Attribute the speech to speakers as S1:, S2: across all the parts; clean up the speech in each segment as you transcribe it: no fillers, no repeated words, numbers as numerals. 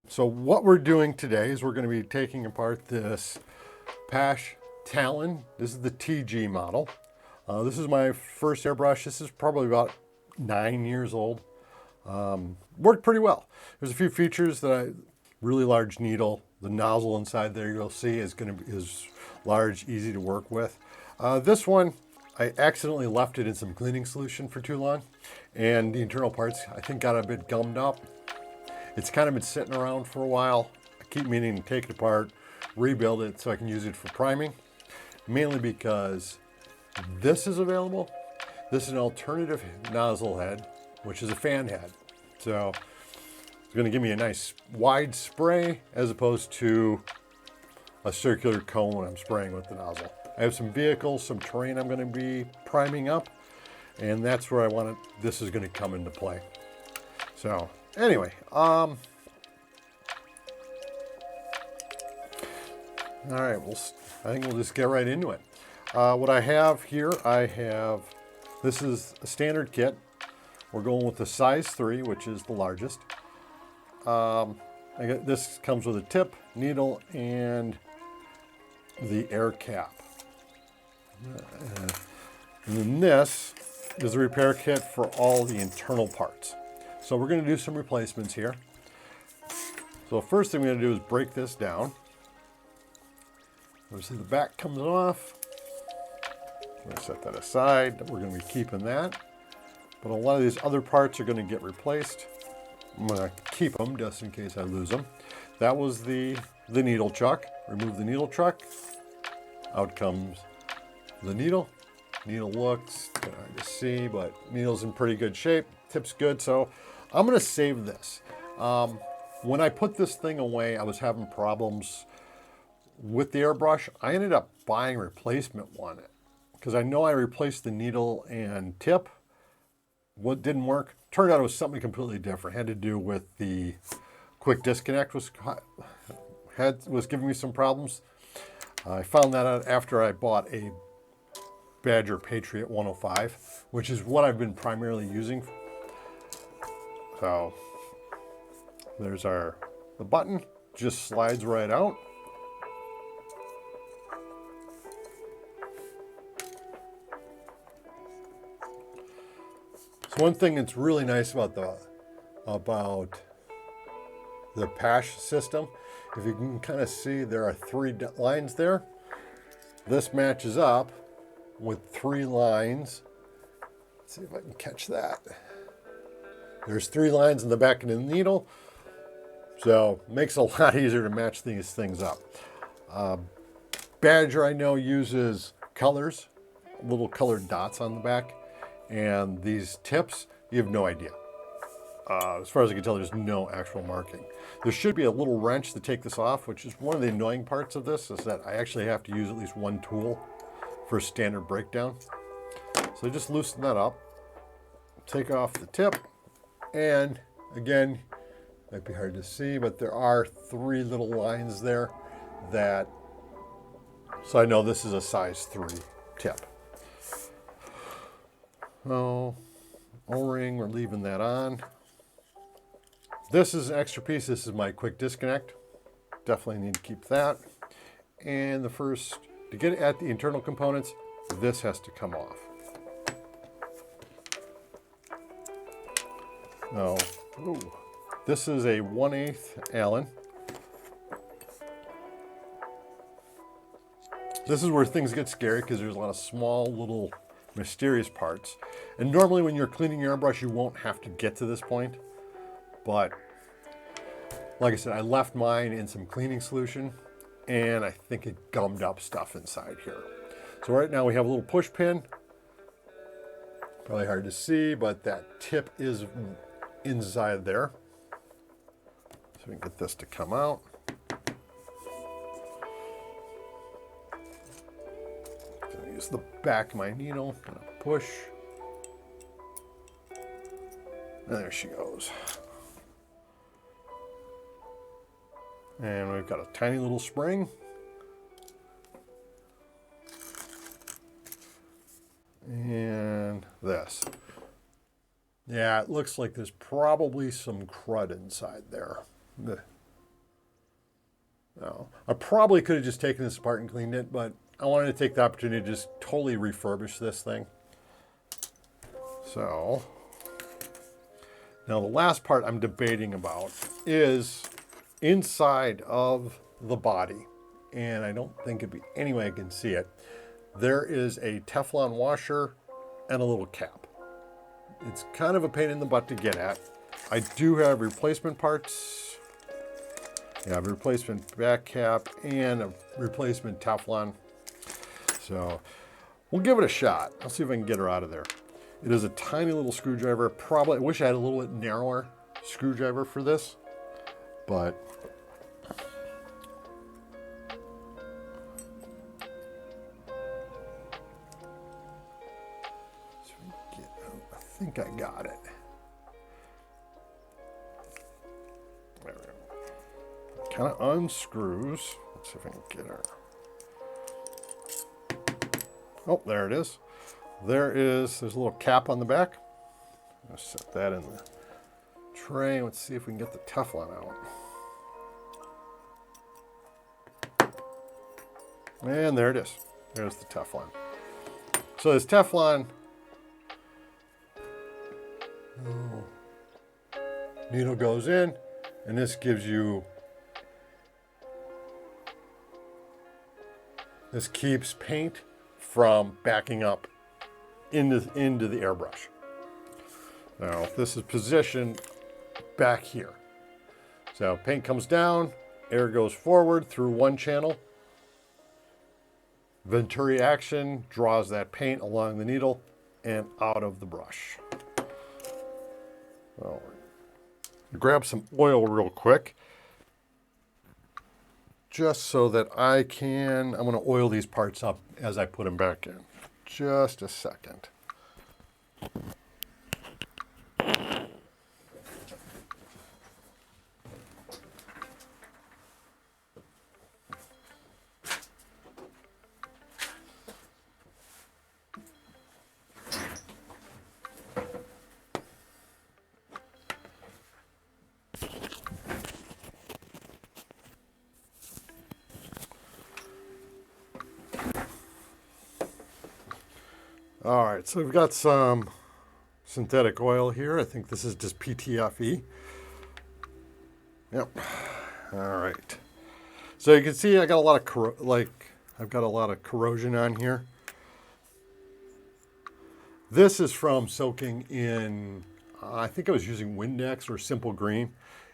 S1: So what we're doing today is we're going to be taking apart this Paasche Talon. This is the TG model. This is my first airbrush. This is probably about 9 years old. Worked pretty well. There's a few features that really large needle. The nozzle inside there you'll see is large, easy to work with. This one, I accidentally left it in some cleaning solution for too long, and the internal parts I think got a bit gummed up. It's kind of been sitting around for a while. I keep meaning to take it apart, rebuild it so I can use it for priming, mainly because this is available. This is an alternative nozzle head, which is a fan head. So it's going to give me a nice wide spray as opposed to a circular cone when I'm spraying with the nozzle. I have some vehicles, some terrain I'm going to be priming up, and that's where I want it. This is going to come into play. So anyway, all right, I think we'll just get right into it. What I have here, this is a standard kit. We're going with the size 3, which is the largest. This comes with a tip, needle, and the air cap. And then this is a repair kit for all the internal parts. So we're going to do some replacements here. So first thing we're going to do is break this down. Obviously the back comes off. I'm going to set that aside. We're going to be keeping that. But a lot of these other parts are going to get replaced. I'm going to keep them just in case I lose them. That was the needle chuck. Remove the needle chuck. Out comes the needle. Needle looks kind of hard to see, but needle's in pretty good shape. Tip's good, so I'm going to save this. When I put this thing away, I was having problems with the airbrush. I ended up buying a replacement one because I know I replaced the needle and tip. What didn't work turned out it was something completely different. It had to do with the quick disconnect was giving me some problems. I found that out after I bought a Badger Patriot 105, which is what I've been primarily using. So there's the button, just slides right out. So one thing that's really nice about the Paasche system, if you can kind of see, there are 3 lines there. This matches up with 3 lines. Let's see if I can catch that. There's 3 lines in the back of the needle, so it makes it a lot easier to match these things up. Badger, I know, uses colors, little colored dots on the back, and these tips, you have no idea. As far as I can tell, there's no actual marking. There should be a little wrench to take this off, which is one of the annoying parts of this, is that I actually have to use at least one tool for a standard breakdown. So just loosen that up, take off the tip, and again, might be hard to see, but there are 3 little lines there so I know this is a size 3 tip. Oh, O-ring, we're leaving that on. This is an extra piece. This is my quick disconnect. Definitely need to keep that. And to get at the internal components, this has to come off. Now, this is a 1/8 Allen. This is where things get scary because there's a lot of small little mysterious parts. And normally when you're cleaning your airbrush, you won't have to get to this point. But like I said, I left mine in some cleaning solution and I think it gummed up stuff inside here. So right now we have a little push pin. Probably hard to see, but that tip is inside there. So we can get this to come out. Gonna use the back of my needle, gonna push. And there she goes. And we've got a tiny little spring. And this. Yeah, it looks like there's probably some crud inside there. Now, I probably could have just taken this apart and cleaned it, but I wanted to take the opportunity to just totally refurbish this thing. So, now the last part I'm debating about is inside of the body, and I don't think it'd be any way I can see it. There is a Teflon washer and a little cap. It's kind of a pain in the butt to get at. I do have replacement parts. Yeah, I have a replacement back cap and a replacement Teflon. So we'll give it a shot. I'll see if I can get her out of there. It is a tiny little screwdriver. Probably, I wish I had a little bit narrower screwdriver for this, but I think I got it. There we go. Kind of unscrews. Let's see if I can get her. Oh, there it is. There's a little cap on the back. I'll set that in the tray. Let's see if we can get the Teflon out. And there it is. There's the Teflon. So this Teflon needle goes in, and this gives you, this keeps paint from backing up into the airbrush. Now this is positioned back here. So paint comes down, air goes forward through one channel. Venturi action draws that paint along the needle and out of the brush. So, grab some oil real quick, just so that I'm going to oil these parts up as I put them back in. Just a second. All right, so we've got some synthetic oil here. I think this is just PTFE. Yep. All right. So you can see I got a lot of I've got a lot of corrosion on here. This is from soaking in, I think I was using Windex or Simple Green.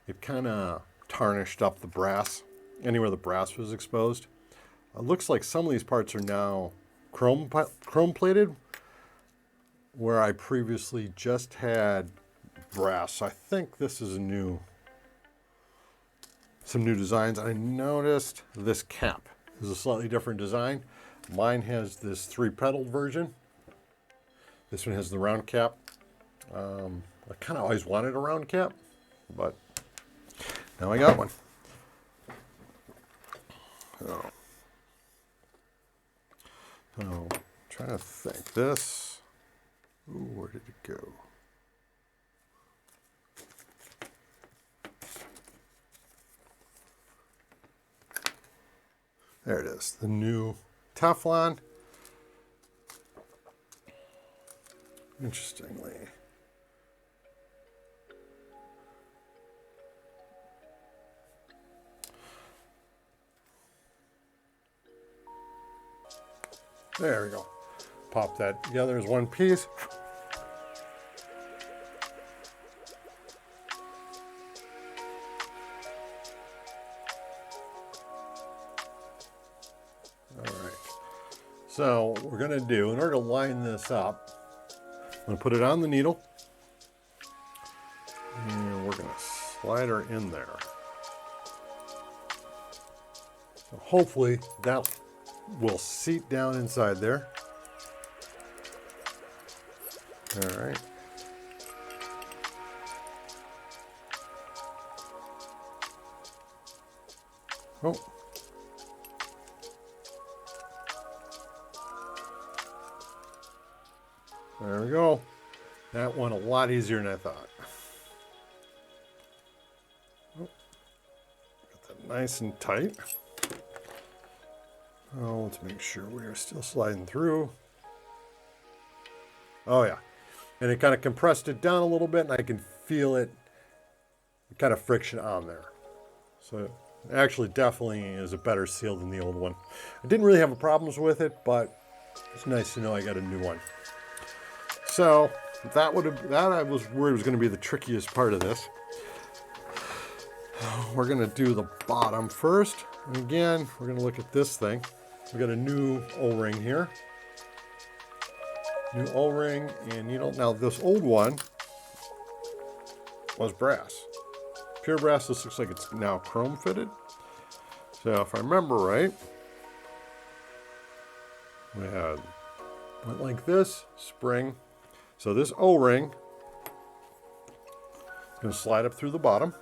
S1: It kind of tarnished up the brass, anywhere the brass was exposed. It looks like some of these parts are now chrome plated, where I previously just had brass. I think this is some new designs. I noticed this cap is a slightly different design. Mine has this 3-petal version. This one has the round cap. I kind of always wanted a round cap, but now I got one. So trying to think this. Ooh, where did it go? There it is, the new Teflon. Interestingly, there we go. Pop that together as one piece. All right. So what we're going to do, in order to line this up, I'm going to put it on the needle. And we're going to slide her in there. So hopefully that will seat down inside there. All right. Oh. There we go. That went a lot easier than I thought. Oh. Got the nice and tight. Oh, let's make sure we are still sliding through. Oh yeah. And it kind of compressed it down a little bit, and I can feel it kind of friction on there. So it actually definitely is a better seal than the old one. I didn't really have problems with it, but it's nice to know I got a new one. So that I was worried was going to be the trickiest part of this. We're going to do the bottom first. And again, we're going to look at this thing. We got a new O-ring here. New O-ring, and now this old one was brass. Pure brass. This looks like it's now chrome fitted. So if I remember right, we went like this, spring. So this O-ring is going to slide up through the bottom.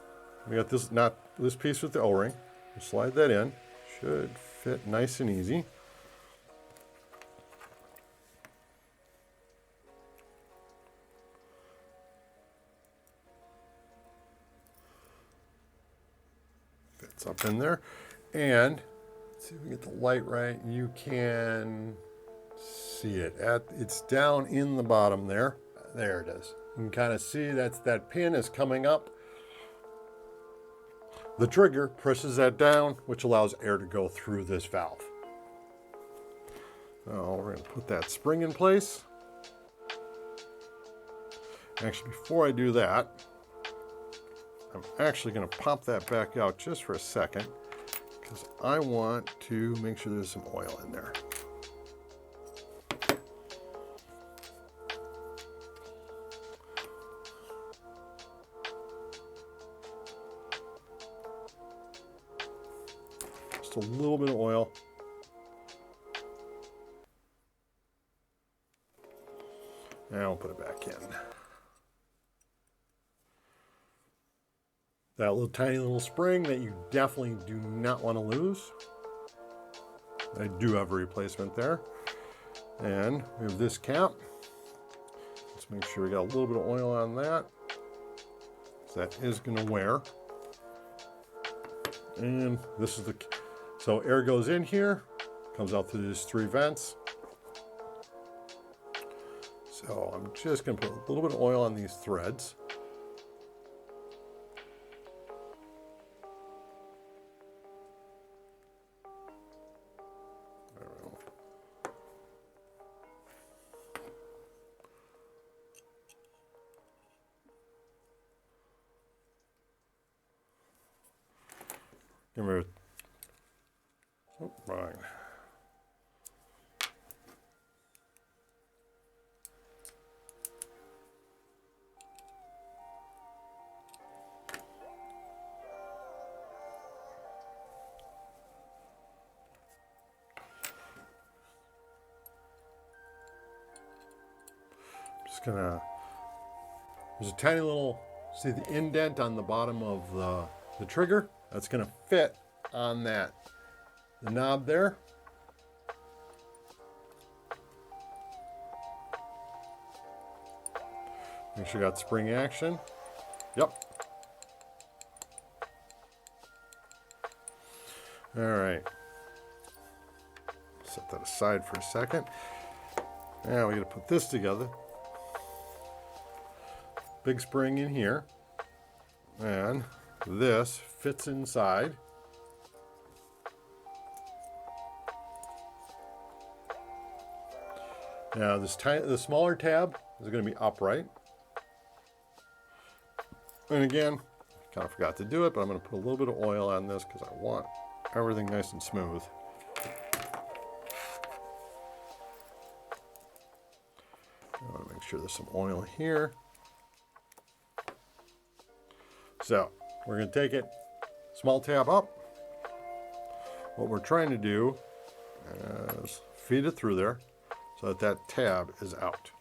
S1: We got this piece with the O-ring. We'll slide that in. Should fit nice and easy. Fits up in there. And let's see if we get the light right. You can see it. It's down in the bottom there. There it is. You can kind of see that pin is coming up. The trigger presses that down, which allows air to go through this valve. So we're going to put that spring in place. Actually, before I do that, I'm actually going to pop that back out just for a second, because I want to make sure there's some oil in there. A little bit of oil. And I'll put it back in. That little tiny little spring that you definitely do not want to lose. I do have a replacement there. And we have this cap. Let's make sure we got a little bit of oil on that. So that is going to wear. And this is so air goes in here, comes out through these 3 vents. So I'm just going to put a little bit of oil on these threads. Give me right. Just gonna, there's a tiny little, see the indent on the bottom of the trigger? That's gonna fit on the knob there. Make sure you got spring action. Yep. All right. Set that aside for a second. Now we got to put this together. Big spring in here. And this fits inside. Now the smaller tab is going to be upright. And again, kind of forgot to do it, but I'm going to put a little bit of oil on this because I want everything nice and smooth. I want to make sure there's some oil here. So we're going to take it, small tab up. What we're trying to do is feed it through there so that tab is out.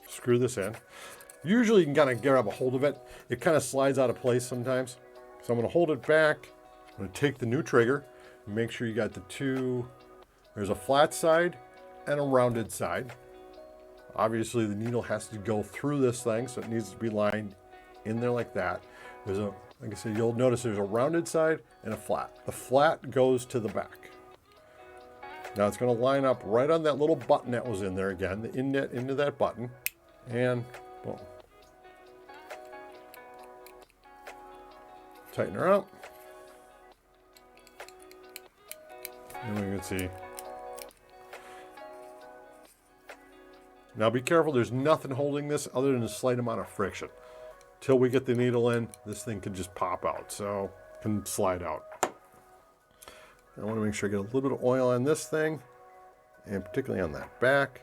S1: Screw this in. Usually you can kind of grab a hold of it. It kind of slides out of place sometimes. So I'm going to hold it back. I'm going to take the new trigger and make sure you got the two. There's a flat side and a rounded side. Obviously the needle has to go through this thing, so it needs to be lined in there like that. There's a Like I said, you'll notice there's a rounded side and a flat. The flat goes to the back. Now it's going to line up right on that little button that was in there again, the inlet into that button, and boom. Tighten her up. And we can see. Now be careful, there's nothing holding this other than a slight amount of friction. Till we get the needle in, this thing can just pop out, so it can slide out. I want to make sure I get a little bit of oil on this thing, and particularly on that back.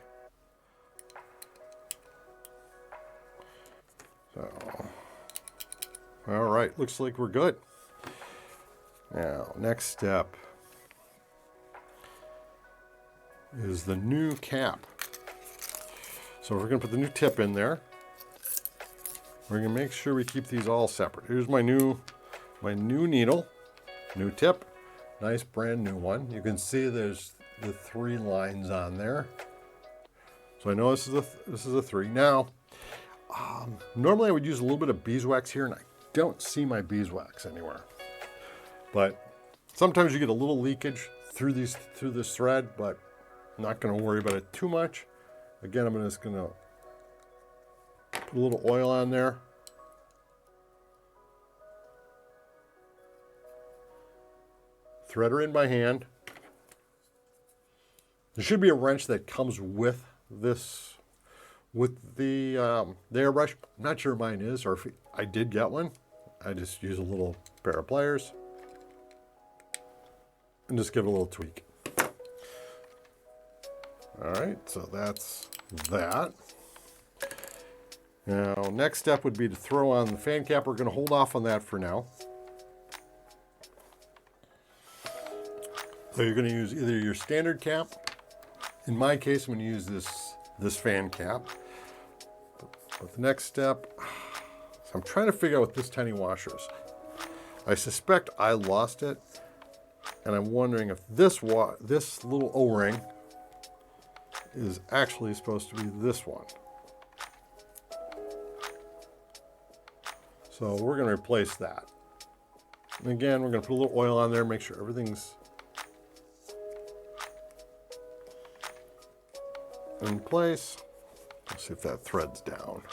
S1: So, all right, looks like we're good. Now, next step is the new cap. So we're going to put the new tip in there. We're going to make sure we keep these all separate. Here's my new needle, new tip. Nice brand new one. You can see there's the 3 lines on there. So I know this is a 3. Now, normally I would use a little bit of beeswax here, and I don't see my beeswax anywhere. But sometimes you get a little leakage through this thread, but I'm not going to worry about it too much. Again, I'm just going to put a little oil on there. Thread her in by hand. There should be a wrench that comes with this, with the airbrush. I'm not sure mine is, or if I did get one. I just use a little pair of pliers and just give it a little tweak. All right, so that's that. Now, next step would be to throw on the fan cap. We're going to hold off on that for now. So you're going to use either your standard cap. In my case, I'm going to use this fan cap. But the next step, so I'm trying to figure out what this tiny washer is. I suspect I lost it, and I'm wondering if this little O-ring is actually supposed to be this one. So we're going to replace that. And again, we're going to put a little oil on there, make sure everything's in place. Let's see if that threads down.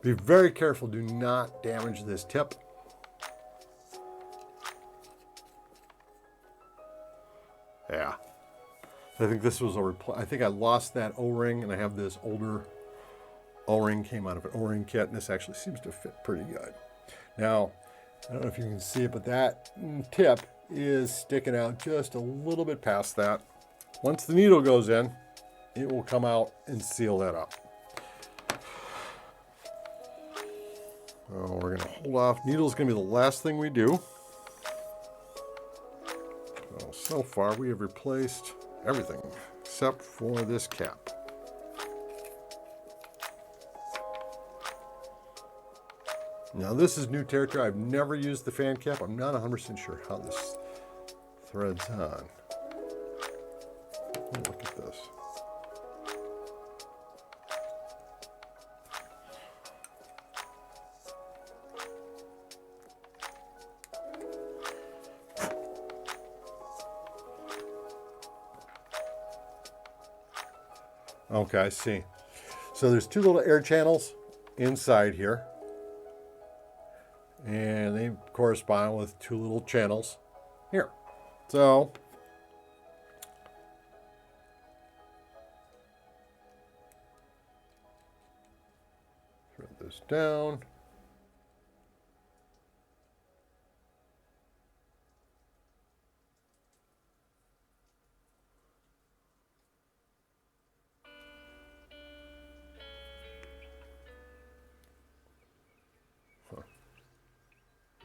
S1: Be very careful, do not damage this tip. Yeah. I think this was I think I lost that O-ring, and I have this older O-ring, came out of an O-ring kit, and this actually seems to fit pretty good. Now, I don't know if you can see it, but that tip is sticking out just a little bit past that. Once the needle goes in, it will come out and seal that up. We're going to hold off. Needle is going to be the last thing we do. So far, we have replaced everything except for this cap. Now, this is new territory. I've never used the fan cap. I'm not 100% sure how this threads on. Look at this. Okay, I see. So there's 2 little air channels inside here, and they correspond with 2 little channels here. So thread this down.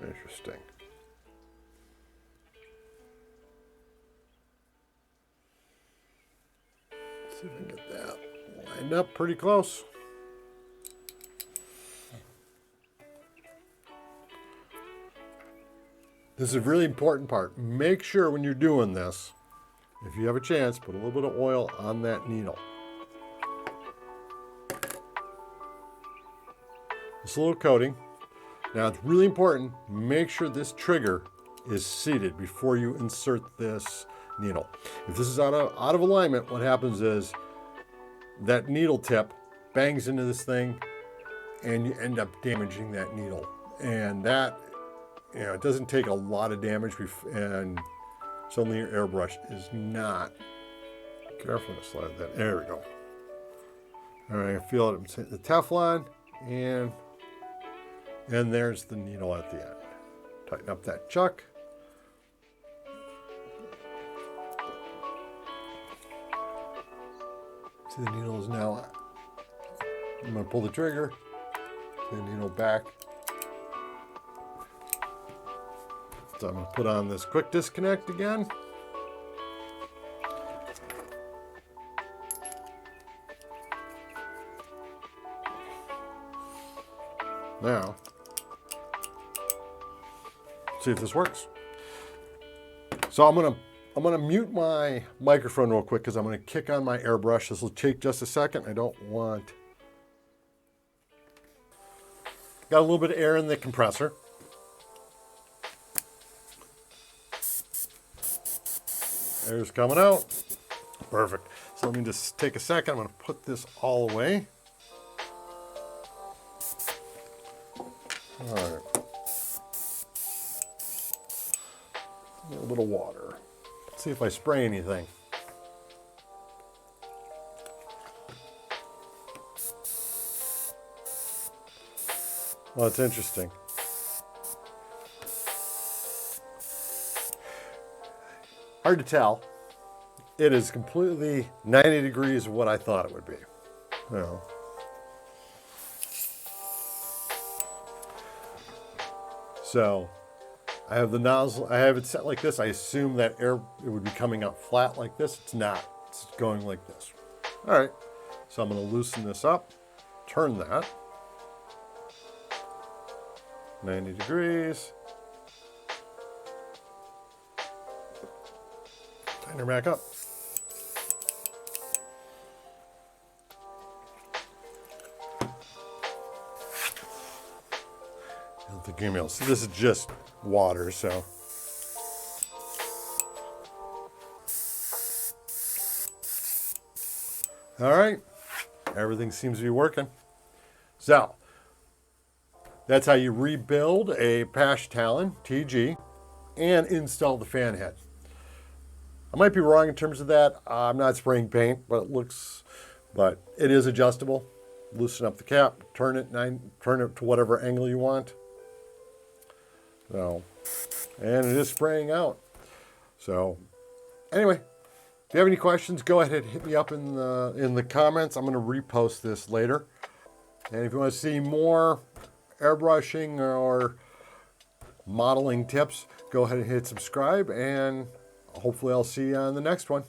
S1: Interesting. Let's see if I can get that lined up pretty close. This is a really important part. Make sure when you're doing this, if you have a chance, put a little bit of oil on that needle. Just a little coating. Now it's really important, make sure this trigger is seated before you insert this needle. If this is out of alignment, what happens is that needle tip bangs into this thing and you end up damaging that needle. And that, it doesn't take a lot of damage and suddenly your airbrush is not. Careful to slide that. There we go. All right, I feel it. I'm hitting the Teflon and there's the needle at the end. Tighten up that chuck. See, the needle is now, I'm going to pull the trigger, the needle back. So I'm going to put on this quick disconnect again. Now, see if this works. So I'm gonna mute my microphone real quick because I'm gonna kick on my airbrush. This will take just a second. I don't want. Got a little bit of air in the compressor. Air's coming out. Perfect. So let me just take a second. I'm gonna put this all away. All right. A little bit of water. Let's see if I spray anything. Well, it's interesting. Hard to tell. It is completely 90 degrees of what I thought it would be. Well, so I have the nozzle, I have it set like this. I assume that air, it would be coming out flat like this. It's not, it's going like this. All right, so I'm gonna loosen this up, turn that, 90 degrees. Tighten her back up. So this is just water, so. All right, everything seems to be working. So, that's how you rebuild a Paasche Talon TG and install the fan head. I might be wrong in terms of that. I'm not spraying paint, but it is adjustable. Loosen up the cap, turn it to whatever angle you want. So, and it is spraying out. So, anyway, if you have any questions, go ahead and hit me up in the comments. I'm going to repost this later. And if you want to see more airbrushing or modeling tips, go ahead and hit subscribe, and hopefully I'll see you on the next one.